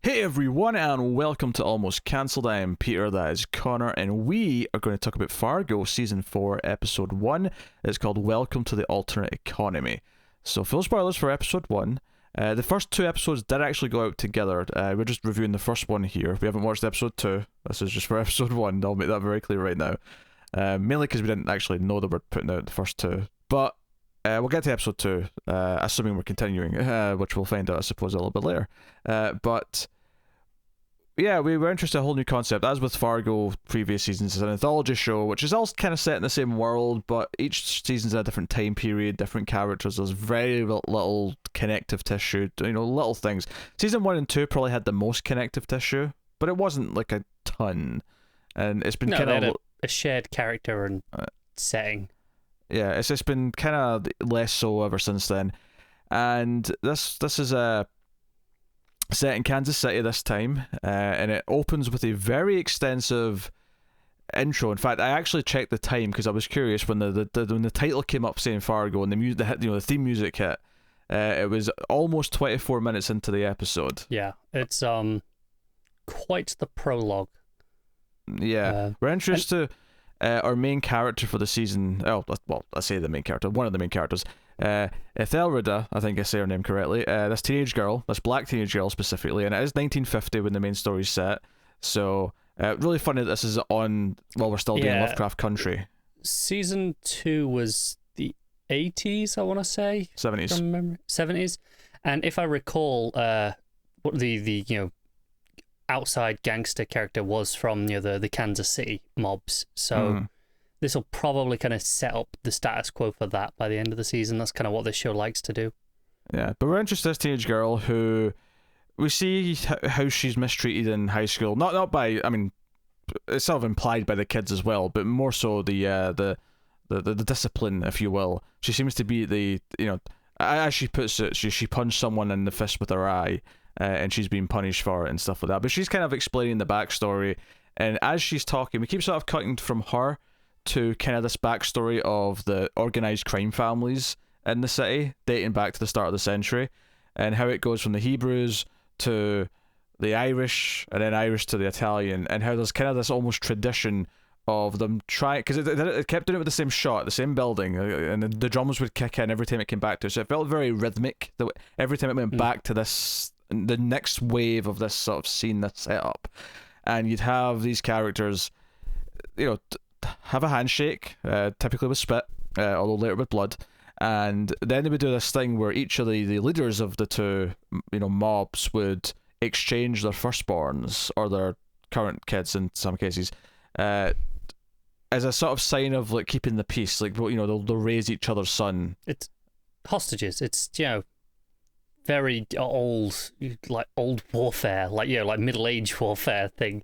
Hey everyone, and welcome to Almost Cancelled. I am Peter, that is Connor, and we are going to talk about Fargo Season 4, Episode 1. It's called Welcome to the Alternate Economy. So, full spoilers for Episode 1. The first two episodes did actually go out together. We're just reviewing the first one here. We haven't watched Episode 2. This is just for Episode 1. I'll make that very clear right now. Mainly because we didn't actually know that we're putting out the first two. But we'll get to Episode 2, assuming we're continuing, which we'll find out, I suppose, a little bit later. But yeah, we were interested in a whole new concept. As with Fargo previous seasons, it's an anthology show, which is all kind of set in the same world, but each season's a different time period, different characters. There's very little connective tissue, little things. Season 1 and 2 probably had the most connective tissue, but it wasn't like a ton. And it's been kind of a shared character and setting. Yeah, it's just been kind of less so ever since then. And this is a set in Kansas City this time, and it opens with a very extensive intro. In fact, I actually checked the time because I was curious when the title came up saying Fargo and the theme music hit. It was almost 24 minutes into the episode. Yeah, it's quite the prologue. Yeah, we're introduced to our main character for the season. Oh, well, I say the main character, one of the main characters. Ethelrida, I think I say her name correctly, this teenage girl, this black teenage girl specifically, and it is 1950 when the main story's set, so really funny that this is on while we're still doing Lovecraft country. Season 2 was the 80s, I want to say? 70s. From memory. 70s, and if I recall, what the outside gangster character was from the Kansas City mobs, so this will probably kind of set up the status quo for that by the end of the season. That's kind of what this show likes to do. Yeah, but we're interested in this teenage girl who we see how she's mistreated in high school. Not by, I mean, it's sort of implied by the kids as well, but more so the discipline, if you will. She seems to be as she puts it, she punched someone in the fist with her eye, and she's being punished for it and stuff like that. But she's kind of explaining the backstory, and as she's talking, we keep sort of cutting from her to kind of this backstory of the organized crime families in the city, dating back to the start of the century, and how it goes from the Hebrews to the Irish, and then Irish to the Italian, and how there's kind of this almost tradition of them trying, because it kept doing it with the same shot, the same building, and the drums would kick in every time it came back to it, so it felt very rhythmic. Every time it went back to this, the next wave of this sort of scene, this setup, and you'd have these characters, have a handshake, typically with spit, although later with blood, and then they would do this thing where each of the leaders of the two, mobs would exchange their firstborns, or their current kids in some cases, as a sort of sign of like keeping the peace. Like, they'll raise each other's son. It's hostages. It's very old, like old warfare, like middle age warfare thing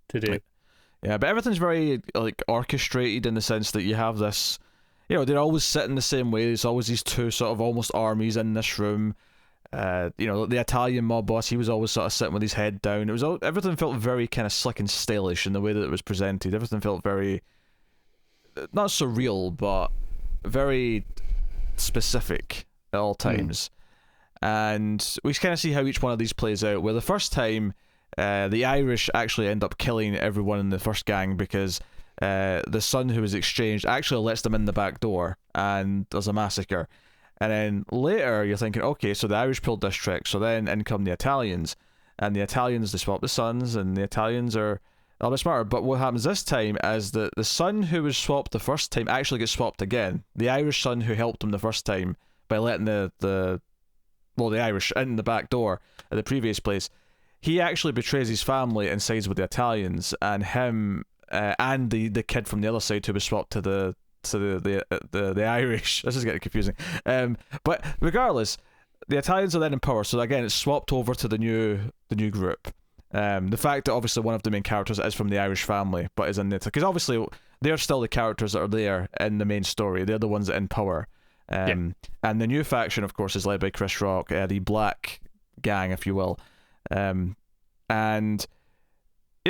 to do. Yeah, but everything's very orchestrated in the sense that you have this, they're always sitting the same way. There's always these two sort of almost armies in this room. The Italian mob boss, he was always sort of sitting with his head down. Everything felt very kind of slick and stylish in the way that it was presented. Everything felt very, not surreal, but very specific at all times. And we kind of see how each one of these plays out, where the first time, the Irish actually end up killing everyone in the first gang because the son who was exchanged actually lets them in the back door, and there's a massacre. And then later you're thinking, okay, so the Irish pulled this trick, so then in come the Italians, and the Italians, they swap the sons, and the Italians are a little bit smarter. But what happens this time is that the son who was swapped the first time actually gets swapped again. The Irish son who helped him the first time by letting the Irish in the back door at the previous place, he actually betrays his family and sides with the Italians, and him and the kid from the other side who was swapped to the Irish. This is getting confusing. But regardless, the Italians are then in power, so again it's swapped over to the new group. The fact that obviously one of the main characters is from the Irish family, but is in the, because obviously they're still the characters that are there in the main story. They're the ones that are in power. And the new faction, of course, is led by Chris Rock, the Black Gang, if you will. And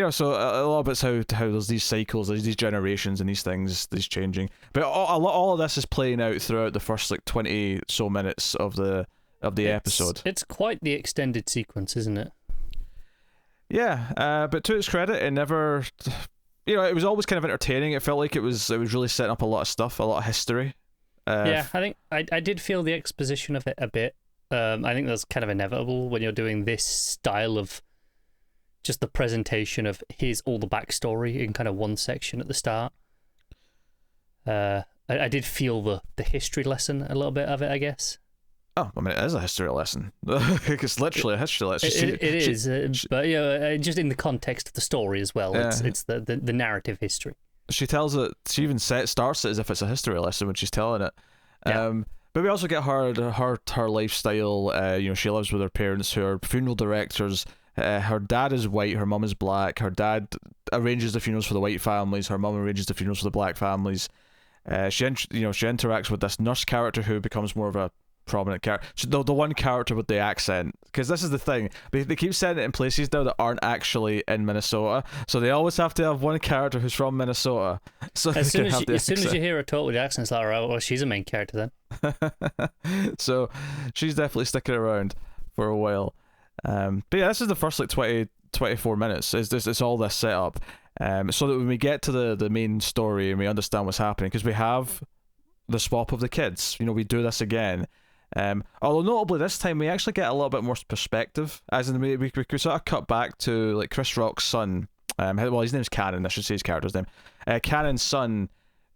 so a lot of it's how there's these cycles, there's these generations and these things, these changing. But all of this is playing out throughout the first 20 so minutes of the episode. It's quite the extended sequence, isn't it? Yeah, but to its credit, it never, it was always kind of entertaining. It felt like it was really setting up a lot of stuff, a lot of history. Yeah, I think I did feel the exposition of it a bit. I think that's kind of inevitable when you're doing this style of just the presentation of here's all the backstory in kind of one section at the start. I did feel the history lesson a little bit of it, I guess. Oh, I mean, it is a history lesson. It's literally a history lesson. It is, but just in the context of the story as well. Yeah. It's the narrative history. She tells it. She even starts it as if it's a history lesson when she's telling it. Yeah. But we also get her lifestyle. She lives with her parents who are funeral directors. Her dad is white, her mum is black. Her dad arranges the funerals for the white families. Her mum arranges the funerals for the black families. She interacts with this nurse character who becomes more of a prominent character. The one character with the accent, because this is the thing, they keep setting it in places now that aren't actually in Minnesota, so they always have to have one character who's from Minnesota. So as soon as you hear her talk with the accent, it's like, right, well, she's a main character then. So she's definitely sticking around for a while. But yeah, this is the first 24 minutes. It's all this setup, so that when we get to the main story and we understand what's happening, because we have the swap of the kids. We do this again. Although notably this time we actually get a little bit more perspective, as in we sort of cut back to like Chris Rock's son. His name's Cannon. I should say his character's name. Cannon's son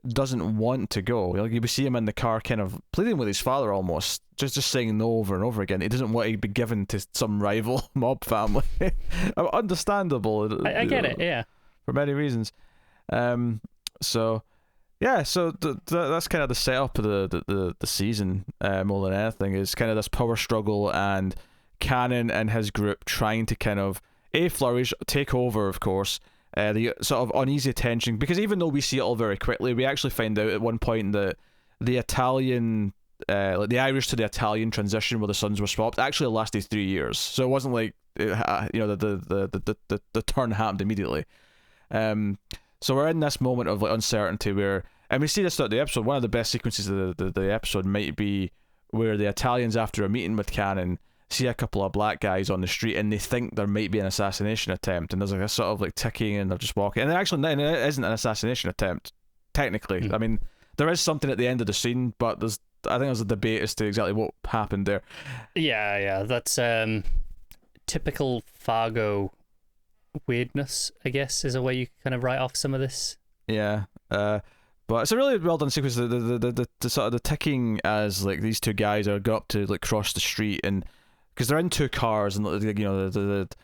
doesn't want to go. We see him in the car, kind of pleading with his father, almost just saying no over and over again. He doesn't want to be given to some rival mob family. Understandable. I get it. Yeah, for many reasons. So that's kind of the setup of the season, more than anything. Is kind of this power struggle and Cannon and his group trying to kind of flourish, take over, of course, the sort of uneasy tension, because even though we see it all very quickly, we actually find out at one point that the Italian, like the Irish to the Italian transition where the sons were swapped actually lasted 3 years. So it wasn't like the turn happened immediately. So we're in this moment of like uncertainty where, and we see this throughout the episode. One of the best sequences of the episode might be where the Italians, after a meeting with Cannon, see a couple of black guys on the street and they think there might be an assassination attempt, and there's like a sort of like ticking, and they're just walking, and actually it isn't an assassination attempt technically. I mean, there is something at the end of the scene, but I think there's a debate as to exactly what happened there. Yeah, that's typical Fargo weirdness, I guess, is a way you kind of write off some of this. Yeah, but it's a really well done sequence. The sort of the ticking as like these two guys are going up to like cross the street, and because they're in two cars, and the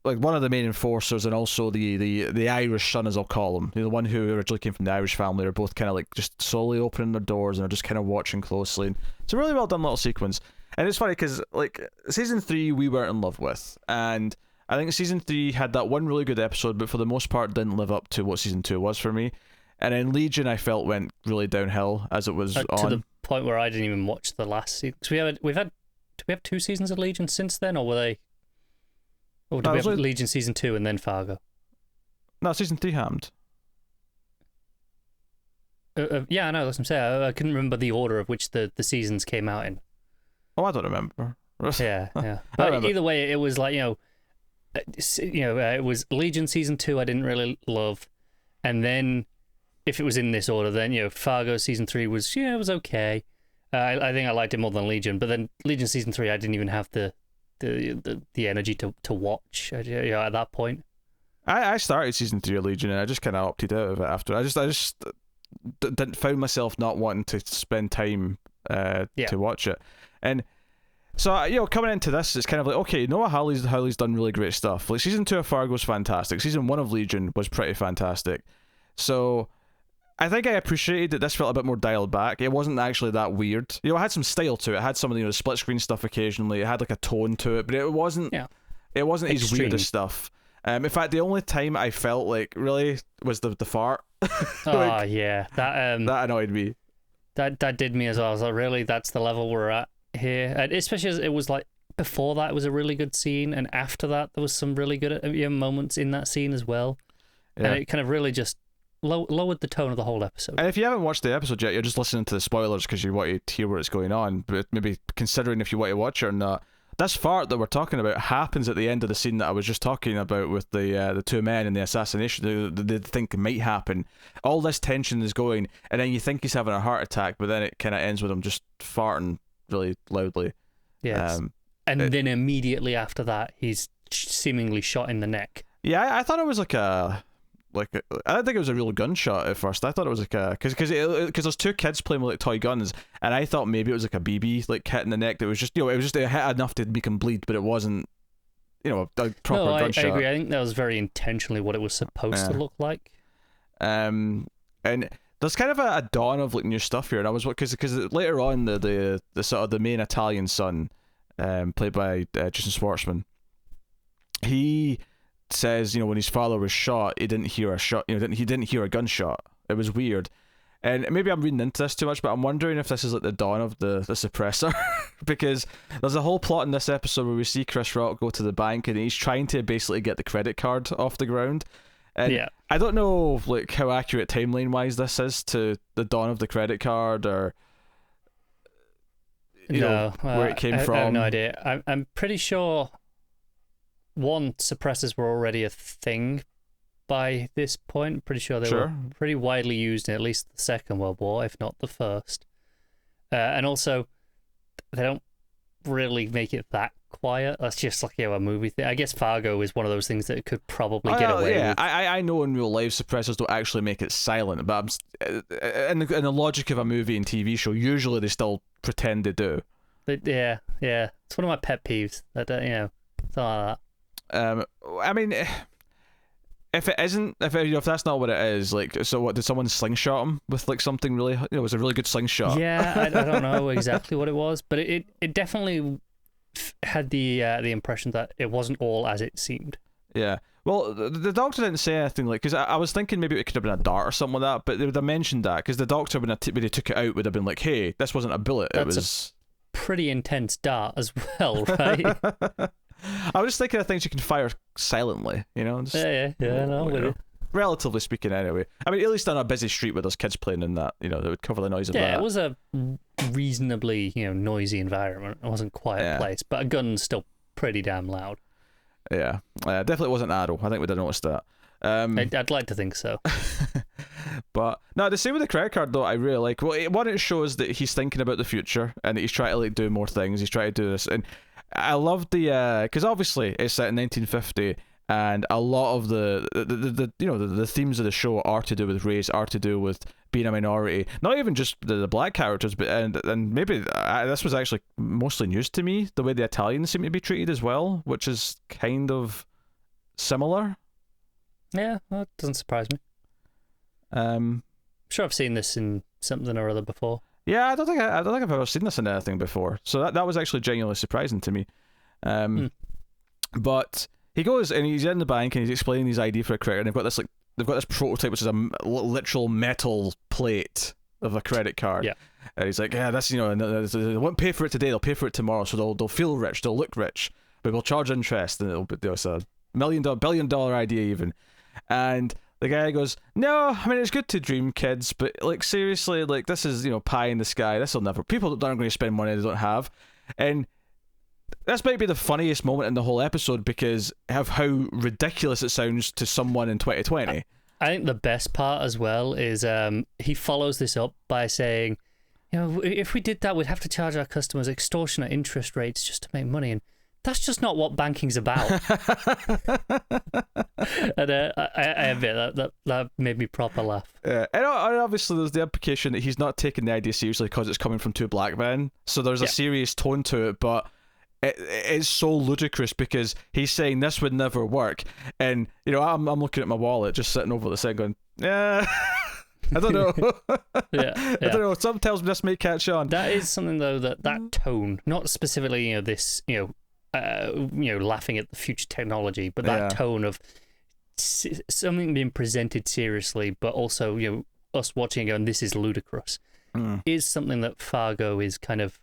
like one of the main enforcers and also the Irish son, as I'll call him, the one who originally came from the Irish family, are both kind of like just slowly opening their doors and are just kind of watching closely. And it's a really well done little sequence. And it's funny because like season 3 we weren't in love with, and I think season 3 had that one really good episode, but for the most part didn't live up to what season 2 was for me. And then Legion, I felt, went really downhill as it was on. To the point where I didn't even watch the last season. So do we have 2 seasons of Legion since then, or were they? Or did we have Legion season 2 and then Fargo? No, season 3 happened. Yeah, I know. That's what I'm saying. I couldn't remember the order of which the seasons came out in. Oh, I don't remember. Yeah. But either way, it was like it was Legion season 2 I didn't really love, and then if it was in this order, then Fargo season 3 was it was okay. I think I liked it more than Legion, but then Legion season 3 I didn't even have the energy to watch at that point. I started season 3 of Legion and I just kind of opted out of it after. I just didn't found myself not wanting to spend time to watch it. And so, coming into this, it's kind of like, okay, Noah Hawley's done really great stuff. Like, season 2 of Fargo was fantastic. Season 1 of Legion was pretty fantastic. So, I think I appreciated that this felt a bit more dialed back. It wasn't actually that weird. It had some style to it. It had some of the split screen stuff occasionally. It had like a tone to it, but it wasn't his weirdest stuff. In fact, the only time I felt like really was the fart. Yeah. That annoyed me. That did me as well. I was like, really? That's the level we're at here? And especially as it was like, before that it was a really good scene, and after that there was some really good moments in that scene as well. Yeah. And it kind of really just lowered the tone of the whole episode. And if you haven't watched the episode yet, you're just listening to the spoilers because you want to hear what's going on, but maybe considering if you want to watch it or not. this fart that we're talking about happens at the end of the scene that I was just talking about with the two men and the assassination. They think might happen. All this tension is going, and then you think he's having a heart attack, but then it kind of ends with him just farting really loudly. Yes. Then immediately after that, he's seemingly shot in the neck. Yeah, I thought it was I didn't think it was a real gunshot at first. I thought it was because there's two kids playing with toy guns, and I thought maybe it was a BB hit in the neck that was just it hit enough to make him bleed, but it wasn't a proper gunshot. I agree. I think that was very intentionally what it was supposed to look like. And there's kind of a dawn of new stuff here, and I was because later on the sort of the main Italian son, played by Jason Schwartzman, he says, when his father was shot, he didn't hear a shot. He didn't hear a gunshot. It was weird, and maybe I'm reading into this too much, but I'm wondering if this is the dawn of the suppressor, because there's a whole plot in this episode where we see Chris Rock go to the bank and he's trying to basically get the credit card off the ground. And I don't know how accurate timeline wise this is to the dawn of the credit card, or where it came from. I have no idea. I'm pretty sure. One, suppressors were already a thing by this point. Pretty sure they were pretty widely used in at least the Second World War, if not the First. And also, they don't really make it that quiet. That's just a movie thing. I guess Fargo is one of those things that could probably get away with. I know in real life suppressors don't actually make it silent, but in the logic of a movie and TV show, usually they still pretend they do. But yeah. It's one of my pet peeves. Something like that. I mean, if it isn't, if that's not what it is, so what, did someone slingshot him with something really? It was a really good slingshot. Yeah, I don't know exactly what it was, but it definitely had the impression that it wasn't all as it seemed. Yeah. Well, the doctor didn't say anything because I was thinking maybe it could have been a dart or something like that, but they would have mentioned that because the doctor when they took it out would have been like, "Hey, this wasn't a bullet. It was a pretty intense dart as well, right?" I was just thinking of things you can fire silently, just, relatively speaking, anyway. I mean, at least on a busy street where there's kids playing in that, that would cover the noise of that. Yeah, it was a reasonably, noisy environment. It wasn't a quiet place, but a gun's still pretty damn loud. Yeah, definitely wasn't Arrow. I think we'd have noticed that. I'd like to think so. But no, the same with the credit card though, I really like. Well, it shows that he's thinking about the future and that he's trying to do more things. He's trying to do this, and I love the because obviously it's set in 1950, and a lot of the themes of the show are to do with race, are to do with being a minority. Not even just the black characters, but and maybe this was actually mostly news to me, the way the Italians seem to be treated as well, which is kind of similar. Yeah, that doesn't surprise me. I'm sure I've seen this in something or other before. Yeah, I don't think I've ever seen this in anything before. So that was actually genuinely surprising to me. But he goes and he's in the bank and he's explaining his ID for a credit, and they've got this prototype which is a literal metal plate of a credit card. Yeah. And he's like, yeah, that's they won't pay for it today, they'll pay for it tomorrow, so they'll feel rich, they'll look rich, but we'll charge interest, and it'll be it's a $1 billion idea even. And the guy goes, no, I mean, it's good to dream, kids, but seriously, this is pie in the sky. People aren't going to spend money they don't have. And this might be the funniest moment in the whole episode because of how ridiculous it sounds to someone in 2020. I think the best part as well is he follows this up by saying, if we did that, we'd have to charge our customers extortionate interest rates just to make money, and that's just not what banking's about. And I admit that made me proper laugh. Yeah, and obviously there's the implication that he's not taking the idea seriously because it's coming from two black men. So there's a serious tone to it, but it's so ludicrous because he's saying this would never work, and I'm looking at my wallet just sitting over the side going, yeah. I don't know. I don't know. Something tells me this may catch on. That is something though that tone, not specifically this laughing at the future technology, but that tone of something being presented seriously, but also us watching and going, this is ludicrous, is something that Fargo is kind of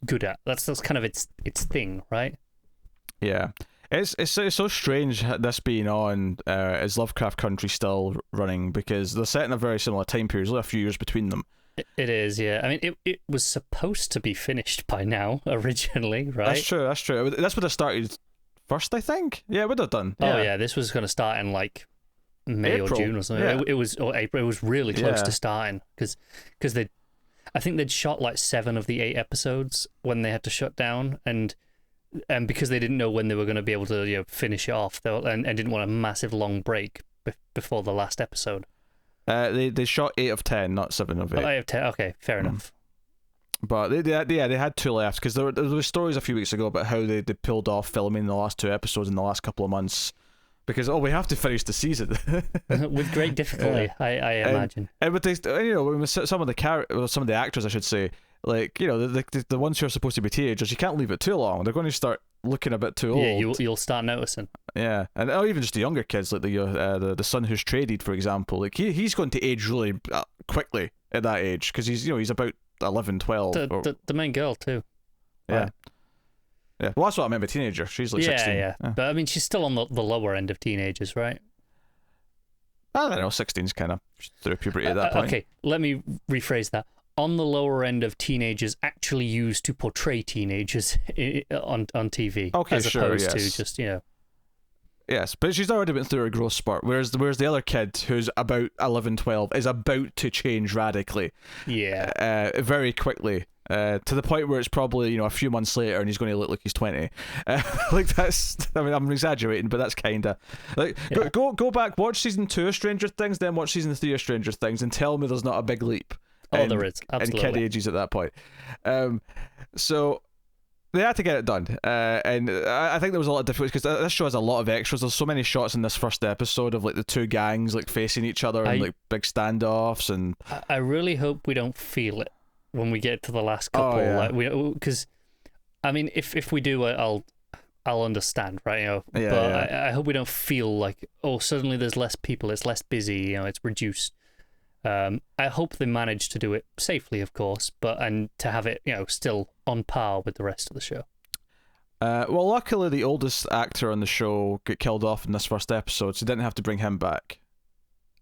good at. That's kind of its thing, right? Yeah. It's so strange this being on as Lovecraft Country still running, because they're set in a very similar time period. There's only a few years between them. It is, yeah. I mean, it was supposed to be finished by now originally, right? That's true. That's true. That's would have started first, I think. Yeah, it would have done. Yeah. Oh yeah, this was going to start in like May April. or June or something. Yeah. It was or April. It was really close Yeah. to starting because I think they'd shot like 7 of the 8 episodes when they had to shut down, and because they didn't know when they were going to be able to finish it off, and didn't want a massive long break before the last episode. They shot 8 of 10, not 7 of 8. Oh, 8 of 10. Okay, fair enough. But they had 2 left because there were stories a few weeks ago about how they pulled off filming the last 2 episodes in the last couple of months because we have to finish the season With great difficulty, I imagine. And with some of the actors, I should say, like the ones who are supposed to be teenagers, you can't leave it too long. They're going to start looking a bit too old. Yeah, you'll start noticing. Yeah, and even just the younger kids, like the son who's traded, for example, like he's going to age really quickly at that age because he's about 11, 12. The main girl too. Yeah. Right. Yeah, well, that's what I meant by teenager. She's like 16. Yeah. But I mean, she's still on the lower end of teenagers, right? I don't know, 16's kind of through puberty at that point. Okay, let me rephrase that. On the lower end of teenagers actually used to portray teenagers on TV. Okay, as sure, opposed yes. to just, Yes, but she's already been through her growth spurt, whereas the other kid, who's about 11, 12, is about to change radically. Yeah. Very quickly. To the point where it's probably a few months later and he's going to look like he's 20. Like that's, I mean, I'm exaggerating, but that's kind of like go back, watch season 2 of Stranger Things, then watch season 3 of Stranger Things, and tell me there's not a big leap. There is, absolutely. And kid ages at that point. So they had to get it done, and I think there was a lot of difficulty because this show has a lot of extras. There's so many shots in this first episode of like the 2 gangs like facing each other and like big standoffs, and I really hope we don't feel it when we get to the last couple. Because I mean, if we do, I'll understand, right? But I hope we don't feel like suddenly there's less people, it's less busy, it's reduced. I hope they manage to do it safely, of course, and to have it, still on par with the rest of the show. Well, luckily the oldest actor on the show got killed off in this first episode, so they didn't have to bring him back.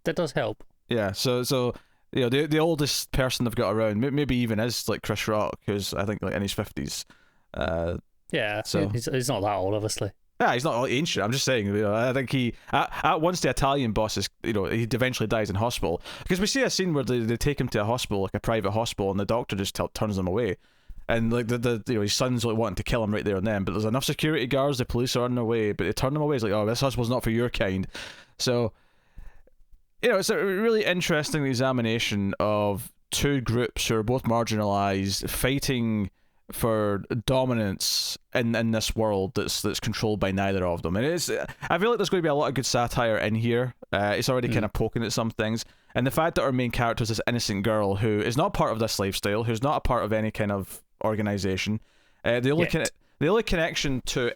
That does help. Yeah, so the oldest person they've got around, maybe even is like Chris Rock, who's I think like in his 50s. Yeah, so he's not that old, obviously. Yeah, he's not ancient. I'm just saying, I think he at once the Italian boss is, he eventually dies in hospital, because we see a scene where they take him to a hospital, like a private hospital, and the doctor just turns him away, and like his son's like wanting to kill him right there and then, but there's enough security guards, the police are on their way, but they turn him away. It's like, this hospital's not for your kind. So it's a really interesting examination of 2 groups who are both marginalized, fighting for dominance in this world that's controlled by neither of them. And I feel like there's going to be a lot of good satire in here. It's already kind of poking at some things, and the fact that our main character is this innocent girl who is not part of this lifestyle, who's not a part of any kind of organization. The only connection to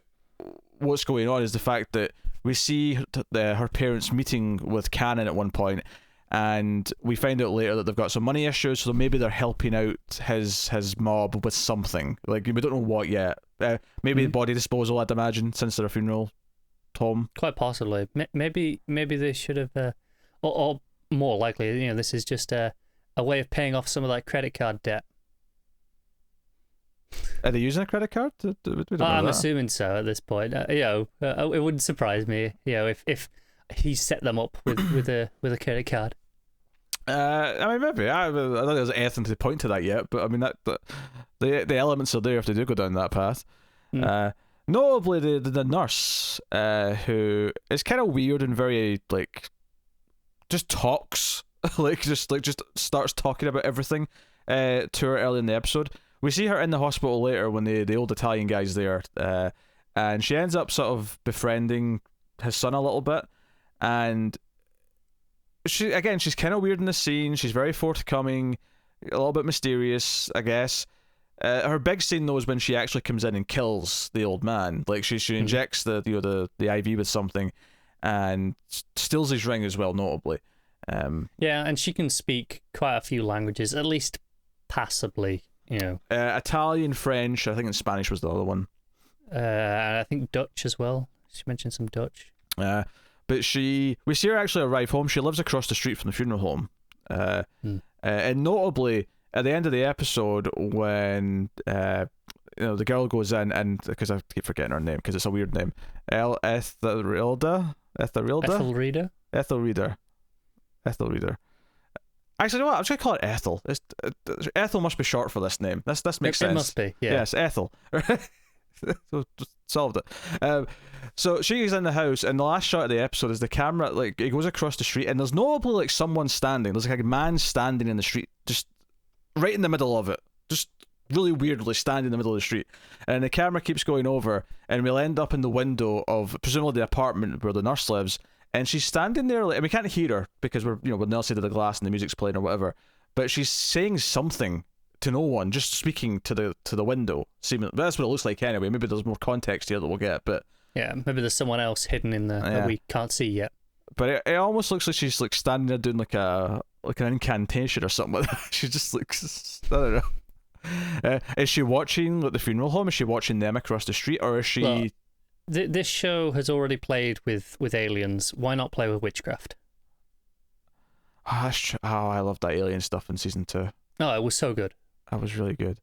what's going on is the fact that we see her parents meeting with Cannon at one point, and we find out later that they've got some money issues, so maybe they're helping out his mob with something. Like, we don't know what yet. Maybe body disposal, I'd imagine, since their funeral, Tom. Quite possibly. Maybe they should have, or more likely, this is just a way of paying off some of that credit card debt. Are they using a credit card? We don't know I'm that. assuming so at this point. It wouldn't surprise me, if he set them up with a credit card. I mean, maybe. I don't think there's anything to point to that yet, but I mean, that the elements are there if they do go down that path. Notably, the nurse, who is kind of weird and very just talks, just starts talking about everything to her early in the episode. We see her in the hospital later when the old Italian guy's there, and she ends up sort of befriending his son a little bit, and she's kind of weird in the scene. She's very forthcoming, a little bit mysterious, I guess. Her big scene though is when she actually comes in and kills the old man. Like she injects the IV with something, and steals his ring as well, notably. Yeah, and she can speak quite a few languages, at least passably. Italian, French, I think, and Spanish was the other one. And I think Dutch as well. She mentioned some Dutch. But we see her actually arrive home. She lives across the street from the funeral home. And notably, at the end of the episode, when the girl goes in, and because I keep forgetting her name because it's a weird name, Ethelreader. Actually, you know what? I'm just gonna call it Ethel. Ethel must be short for this name. This makes sense. It must be. Yeah. Yes, Ethel. So just solved it. So she's in the house, and the last shot of the episode is the camera like it goes across the street, and there's notably like someone standing. There's like a man standing in the street, just right in the middle of it, just really weirdly standing in the middle of the street. And the camera keeps going over, and we'll end up in the window of presumably the apartment where the nurse lives. And she's standing there, like, and we can't hear her because we're on the other side of the glass and the music's playing or whatever. But she's saying something to no one, just speaking to the window. Seeming that's what it looks like anyway. Maybe there's more context here that we'll get, but yeah, maybe there's someone else hidden in there that we can't see yet. But it almost looks like she's like standing there doing like an incantation or something like that. She just looks, I don't know. Is she watching like the funeral home? Is she watching them across the street, or is she? Well, this show has already played with aliens. Why not play with witchcraft? Oh, I loved that alien stuff in season 2. Oh, it was so good. That was really good.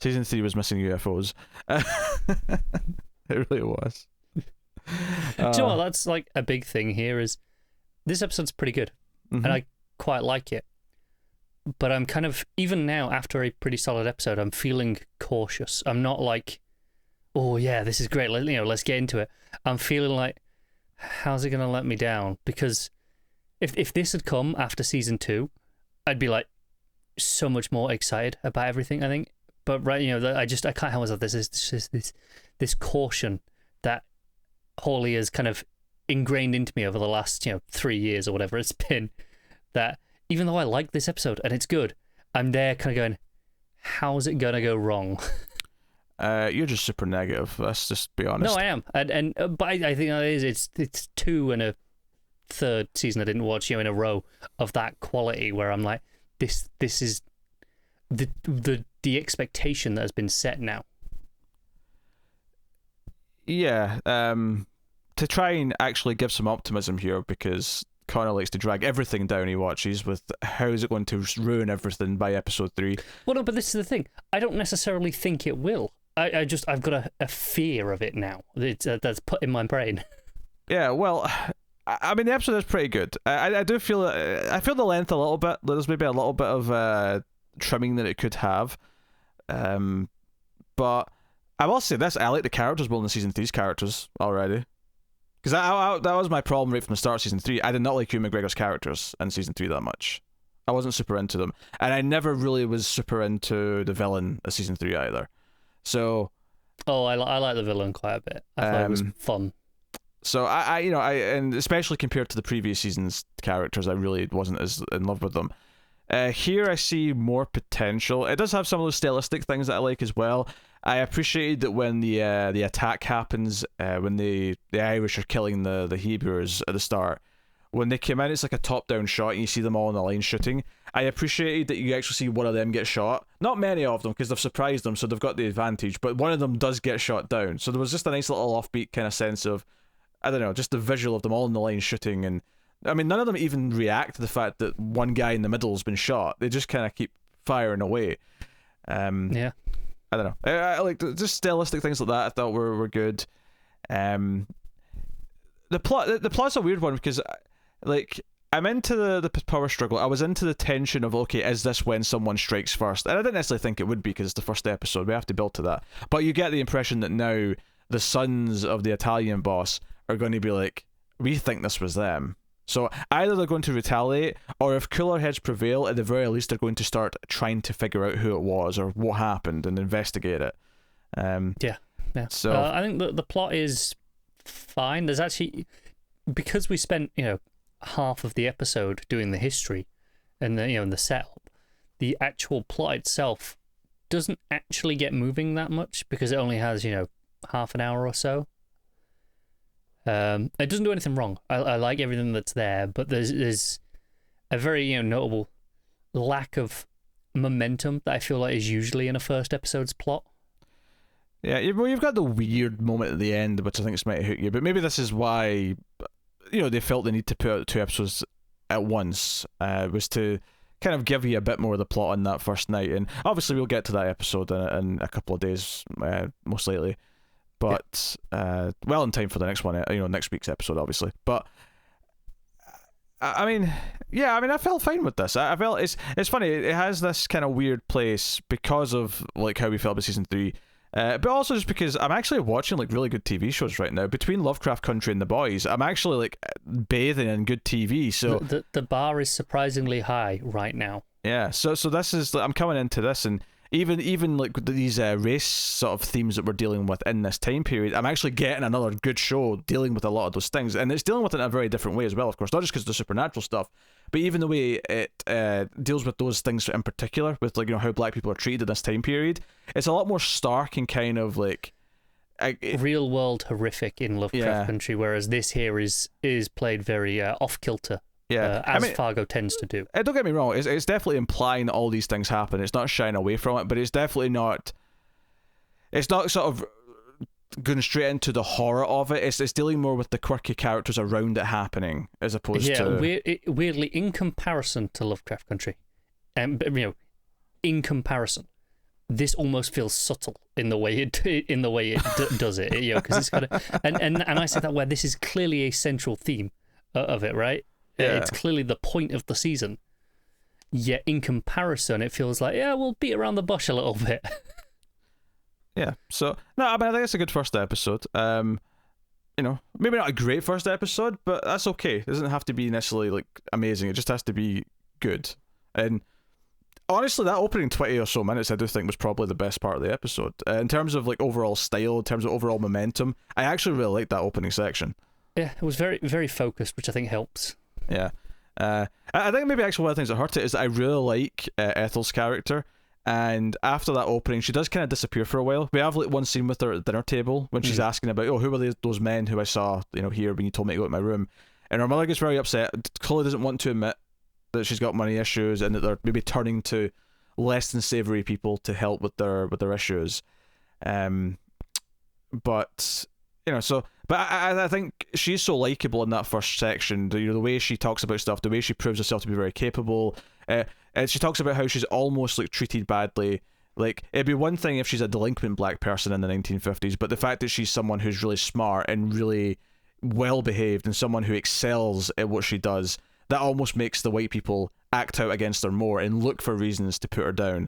Season 3 was missing UFOs. It really was. Do you know what? That's like a big thing here is this episode's pretty good, and I quite like it. But I'm kind of, even now after a pretty solid episode, I'm feeling cautious. I'm not like, oh yeah, this is great. Let's get into it. I'm feeling like, how's it gonna let me down? Because if this had come after season 2, I'd be like so much more excited about everything, I think. But right, I can't help myself. There's this caution that Hawley has kind of ingrained into me over the last 3 years or whatever it's been. That even though I like this episode and it's good, I'm there kind of going, how's it gonna go wrong? You're just super negative. Let's just be honest. No, I am, but I think that is it's 2 and a third season I didn't watch in a row of that quality where I'm like, this is the expectation that has been set now. Yeah, to try and actually give some optimism here, because Connor likes to drag everything down he watches with how is it going to ruin everything by episode 3. Well, no, but this is the thing. I don't necessarily think it will. I've got a fear of it now. That's put in my brain. Yeah, well, I mean, the episode is pretty good. I do feel I feel the length a little bit. There's maybe a little bit of trimming that it could have. But I will say this: I like the characters more than season 3's characters already. Because that was my problem right from the start of season 3. I did not like Hugh McGregor's characters in season 3 that much. I wasn't super into them, and I never really was super into the villain of season 3 either. So, I like the villain quite a bit. I thought it was fun. So I and especially compared to the previous season's characters, I really wasn't as in love with them. Here I see more potential. It does have some of those stylistic things that I like as well. I appreciated that when the attack happens, when the Irish are killing the Hebrews at the start, when they came in, it's like a top-down shot and you see them all on the line shooting. I appreciated that you actually see one of them get shot. Not many of them, because they've surprised them, so they've got the advantage, but one of them does get shot down. So there was just a nice little offbeat kind of sense of, I don't know, just the visual of them all on the line shooting. And I mean, none of them even react to the fact that one guy in the middle has been shot. They just kind of keep firing away. Yeah. I don't know. I like just stylistic things like that. I thought were good. The plot's a weird one because, like, I'm into the power struggle. I was into the tension of, okay, is this when someone strikes first? And I didn't necessarily think it would be because it's the first episode. We have to build to that. But you get the impression that now the sons of the Italian boss are going to be like, we think this was them. So either they're going to retaliate, or if cooler heads prevail, at the very least they're going to start trying to figure out who it was or what happened and investigate it. Yeah. So I think the plot is fine. There's actually, because we spent half of the episode doing the history and the setup, the actual plot itself doesn't actually get moving that much because it only has half an hour or so. It doesn't do anything wrong. I like everything that's there, but there's a very notable lack of momentum that I feel like is usually in a first episode's plot. Yeah, well, you've got the weird moment at the end, which I think might hook you, but maybe this is why they felt the need to put out 2 episodes at once, was to kind of give you a bit more of the plot on that first night. And obviously we'll get to that episode in a couple of days, most likely. But well in time for the next one, next week's episode, obviously. But I mean, I felt fine with this. I felt it's funny. It has this kind of weird place because of like how we felt about season 3. But also just because I'm actually watching like really good TV shows right now. Between Lovecraft Country and The Boys, I'm actually like bathing in good TV. So the bar is surprisingly high right now. Yeah. So this is, I'm coming into this, and even like these race sort of themes that we're dealing with in this time period, I'm actually getting another good show dealing with a lot of those things, and it's dealing with it in a very different way as well. Of course, not just because of the supernatural stuff, but even the way it deals with those things in particular, with like how black people are treated in this time period. It's a lot more stark and kind of like real world horrific in Lovecraft Country, whereas this here is played very off kilter. Yeah, as Fargo tends to do. Don't get me wrong, it's definitely implying that all these things happen. It's not shying away from it, but it's definitely not. It's not sort of going straight into the horror of it. It's dealing more with the quirky characters around it happening, as opposed to weirdly in comparison to Lovecraft Country, in comparison, this almost feels subtle in the way it does it. Because it's kind of and I say that where this is clearly a central theme of it, right? Yeah. It's clearly the point of the season. Yet in comparison, it feels like, we'll beat around the bush a little bit. Yeah. So, no, I think it's a good first episode. Maybe not a great first episode, but that's okay. It doesn't have to be necessarily like amazing. It just has to be good. And honestly, that opening 20 or so minutes, I do think was probably the best part of the episode. In terms of like overall style, in terms of overall momentum, I actually really liked that opening section. Yeah, it was very, very focused, which I think helps. Yeah. I think maybe actually one of the things that hurt it is that I really like Ethel's character, and after that opening she does kind of disappear for a while. We have like one scene with her at the dinner table when she's asking about, who were those men who I saw here when you told me to go to my room, and her mother gets very upset. Chloe doesn't want to admit that she's got money issues and that they're maybe turning to less than savory people to help with their issues. But I think she's so likable in that first section. The way she talks about stuff, the way she proves herself to be very capable. And she talks about how she's almost like treated badly. Like, it'd be one thing if she's a delinquent black person in the 1950s, but the fact that she's someone who's really smart and really well behaved and someone who excels at what she does, that almost makes the white people act out against her more and look for reasons to put her down.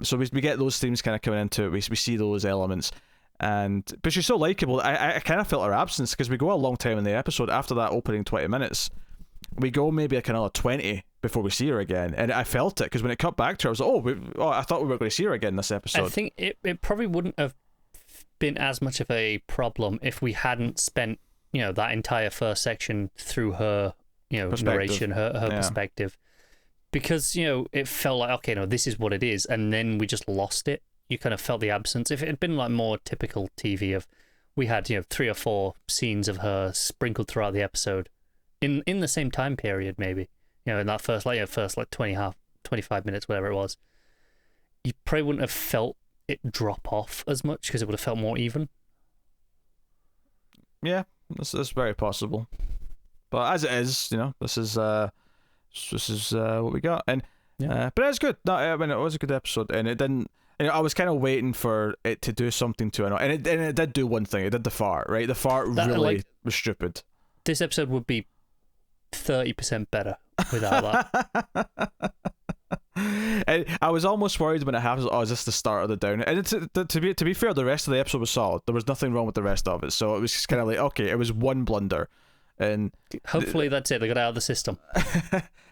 So we get those themes kind of coming into it. We see those elements. But she's so likable. I kind of felt her absence, because we go a long time in the episode. After that opening 20 minutes, we go maybe like another 20 before we see her again, and I felt it, because when it cut back to her, I was like, I thought we were going to see her again this episode. I think it probably wouldn't have been as much of a problem if we hadn't spent that entire first section through her narration, her perspective, because it felt like, okay, no, this is what it is, and then we just lost it. You kind of felt the absence. If it had been like more typical TV of, we had 3 or 4 scenes of her sprinkled throughout the episode in the same time period, maybe in that first 25 minutes, whatever it was, you probably wouldn't have felt it drop off as much, because it would have felt more even. Yeah, that's very possible. But as it is, this is what we got, and but it's good. No, I mean, it was a good episode, and it didn't. I was kind of waiting for it to do something to it, and it did do one thing. It did the fart, right? The fart really was stupid. This episode would be 30% better without that. And I was almost worried when it happens. Is this the start of the down? And to be fair, the rest of the episode was solid. There was nothing wrong with the rest of it, so it was just kind of like, okay, it was one blunder, and hopefully that's it. They got it out of the system.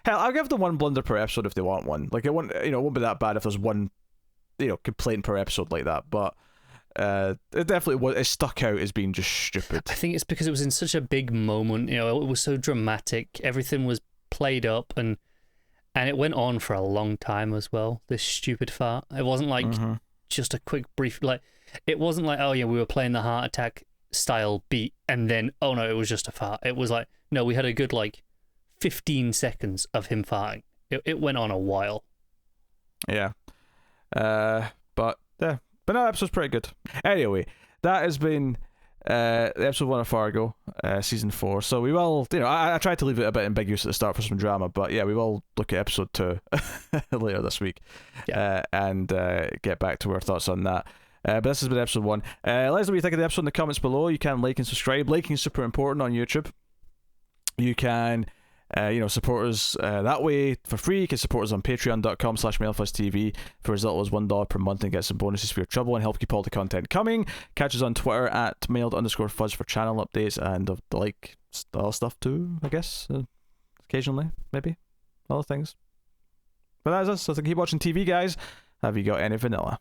Hell, I'll give them one blunder per episode if they want one. Like, it won't be that bad if there's one complaint per episode like that, but it definitely it stuck out as being just stupid. I think it's because it was in such a big moment. It was so dramatic. Everything was played up, and it went on for a long time as well. This stupid fart. It wasn't like just a quick brief. Like, it wasn't like, we were playing the heart attack style beat, and then it was just a fart. It was like, no, we had a good 15 seconds of him farting. It went on a while. Yeah. But no, that episode's pretty good. Anyway, that has been episode 1 of Fargo, season 4. So we will, I tried to leave it a bit ambiguous at the start for some drama, but yeah, we will look at episode 2 later this week, and get back to our thoughts on that. But this has been episode 1. Let us know what you think of the episode in the comments below. You can like and subscribe. Liking is super important on YouTube. You can support us that way for free. You can support us on patreon.com/MailFuzzTV for as little as $1 per month and get some bonuses for your trouble and help keep all the content coming. Catch us on Twitter at mailed_fuzz for channel updates and the like other stuff too, I guess. Occasionally, maybe. Other things. But that's us. So keep watching TV, guys. Have you got any vanilla?